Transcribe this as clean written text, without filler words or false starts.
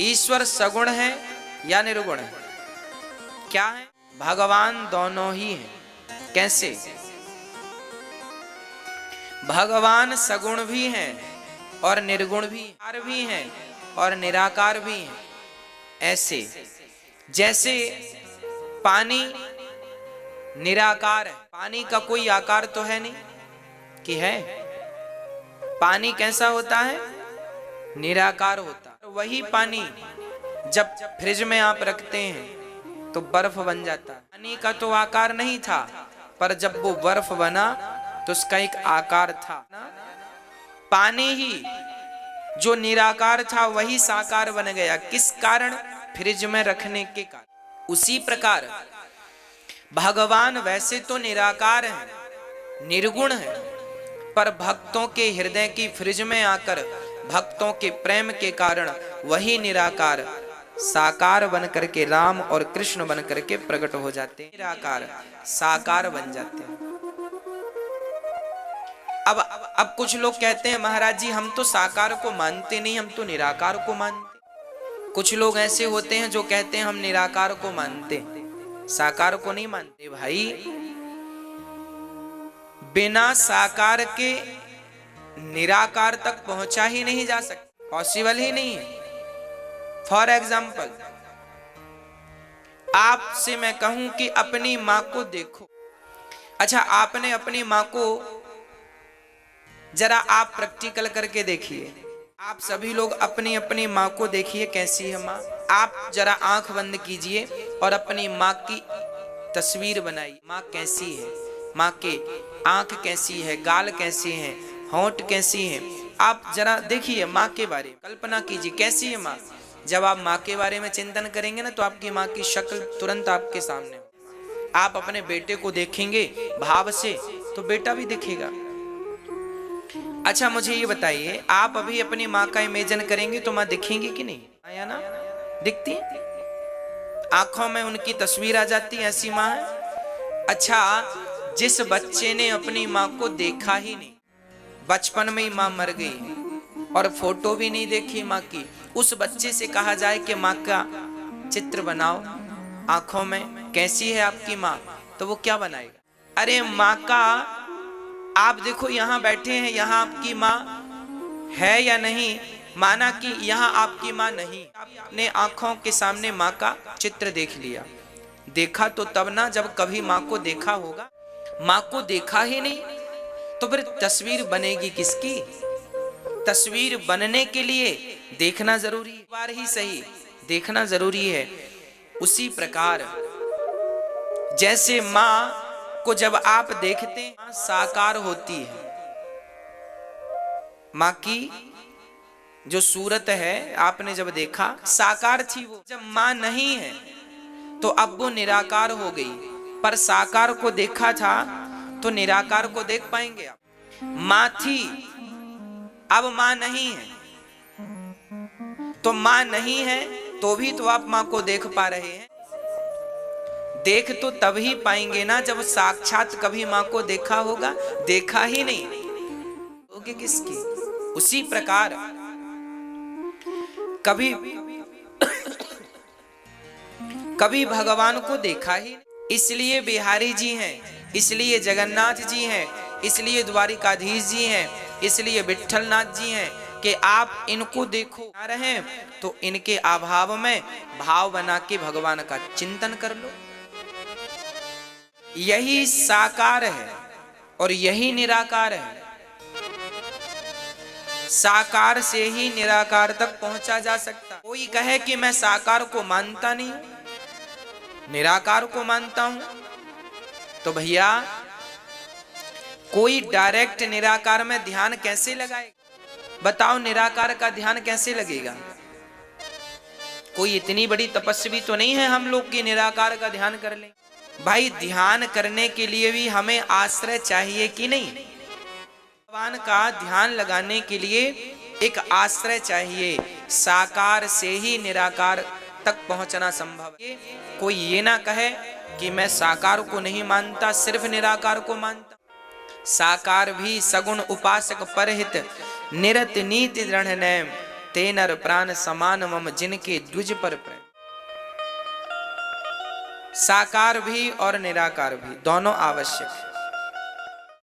ईश्वर सगुण है या निर्गुण है? क्या है? भगवान दोनों ही हैं। कैसे? भगवान सगुण भी हैं और निर्गुण भी हैं और निराकार भी हैं। ऐसे जैसे पानी निराकार है, पानी का कोई आकार तो है नहीं कि है? पानी कैसा होता है? निराकार होता है। वही पानी जब फ्रिज में आप रखते हैं तो बर्फ बन जाता है। पानी का तो आकार नहीं था, पर जब वो बर्फ बना तो उसका एक आकार था। पानी ही जो निराकार था वही साकार बन गया। किस कारण? फ्रिज में रखने के कारण। उसी प्रकार भगवान वैसे तो निराकार हैं, निर्गुण हैं, पर भक्तों के हृदय की फ्रिज में आकर भक्तों के प्रेम के कारण वही निराकार साकार बन करके राम और कृष्ण बन करके प्रकट हो जाते हैं, निराकार साकार बन जाते हैं। अब कुछ लोग कहते हैं महाराज जी हम तो साकार को मानते नहीं, हम तो निराकार को मानते। कुछ लोग ऐसे होते हैं जो कहते हैं हम निराकार को मानते, साकार को नहीं मानते। भाई बिना साकार के निराकार तक पहुंचा ही नहीं जा सकता, पॉसिबल ही नहीं है। फॉर एग्जाम्पल आपसे मैं कहूं कि अपनी मां को देखो। अच्छा, आपने अपनी मां को जरा आप प्रैक्टिकल करके देखिए। आप सभी लोग अपनी अपनी मां को देखिए कैसी है मां। आप जरा आंख बंद कीजिए और अपनी मां की तस्वीर बनाइए। मां कैसी है? मां के आंख कैसी है, गाल कैसे हैं, होंठ कैसी हैं? आप जरा देखिए मां के बारे में, कल्पना कीजिए कैसी है मां। जब आप मां के बारे में चिंतन करेंगे ना तो आपकी मां की शक्ल तुरंत आपके सामने। आप अपने बेटे को देखेंगे भाव से तो बेटा भी दिखेगा। अच्छा मुझे ये बताइए, आप अभी अपनी माँ का इमेजिन करेंगे तो माँ दिखेंगी कि नहीं? आया ना, दिखती है, आंखों में उनकी तस्वीर आ जाती है, ऐसी माँ है। अच्छा, जिस बच्चे ने अपनी माँ को देखा ही नहीं, बचपन में ही माँ मर गई और फोटो भी नहीं देखी माँ की, उस बच्चे से कहा जाए कि माँ का चित्र बनाओ, आंखों में कैसी है आपकी माँ, तो वो क्या बनाएगा? अरे माँ का आप देखो यहाँ बैठे हैं, यहाँ आपकी माँ है या नहीं? माना कि यहाँ आपकी माँ नहीं, आपने आंखों के सामने माँ का चित्र देख लिया। देखा तो तब ना जब कभी माँ को देखा होगा। माँ को देखा ही नहीं तो फिर तस्वीर बनेगी किसकी? तस्वीर बनने के लिए देखना जरूरी, एक बार ही सही देखना जरूरी है। उसी प्रकार जैसे माँ को जब आप देखते हैं साकार होती है, माँ की जो सूरत है आपने जब देखा साकार थी वो। जब माँ नहीं है तो अब वो निराकार हो गई, पर साकार को देखा था तो निराकार को देख पाएंगे आप? माँ थी, अब माँ नहीं है, तो माँ नहीं है तो भी तो आप माँ को देख पा रहे हैं। देख तो तभी पाएंगे ना जब साक्षात कभी माँ को देखा होगा। देखा ही नहीं होगी किसकी? उसी प्रकार कभी कभी भगवान को देखा ही, इसलिए बिहारी जी हैं, इसलिए जगन्नाथ जी हैं, इसलिए द्वारिकाधीश जी हैं, इसलिए विट्ठलनाथ जी हैं कि आप इनको देखो आ रहे हैं तो इनके अभाव में भाव बना के भगवान का चिंतन कर लो। यही साकार है और यही निराकार है। साकार से ही निराकार तक पहुंचा जा सकता। कोई कहे कि मैं साकार को मानता नहीं, निराकार को मानता हूं, तो भैया कोई डायरेक्ट निराकार में ध्यान कैसे लगाएगा? बताओ, निराकार का ध्यान कैसे लगेगा? कोई इतनी बड़ी तपस्वी तो नहीं है हम लोग की निराकार का ध्यान कर लें। भाई ध्यान करने के लिए भी हमें आश्रय चाहिए कि नहीं? भगवान का ध्यान लगाने के लिए एक आश्रय चाहिए। साकार से ही निराकार तक पहुंचना संभव है। कोई ये ना कहे कि मैं साकार को नहीं मानता, सिर्फ निराकार को मानता। साकार भी सगुण उपासक परहित निरत नीति दृढ़ नैम ते नर प्राण समान मम, जिनके द्विज पर प्रेम। साकार भी और निराकार भी दोनों आवश्यक है।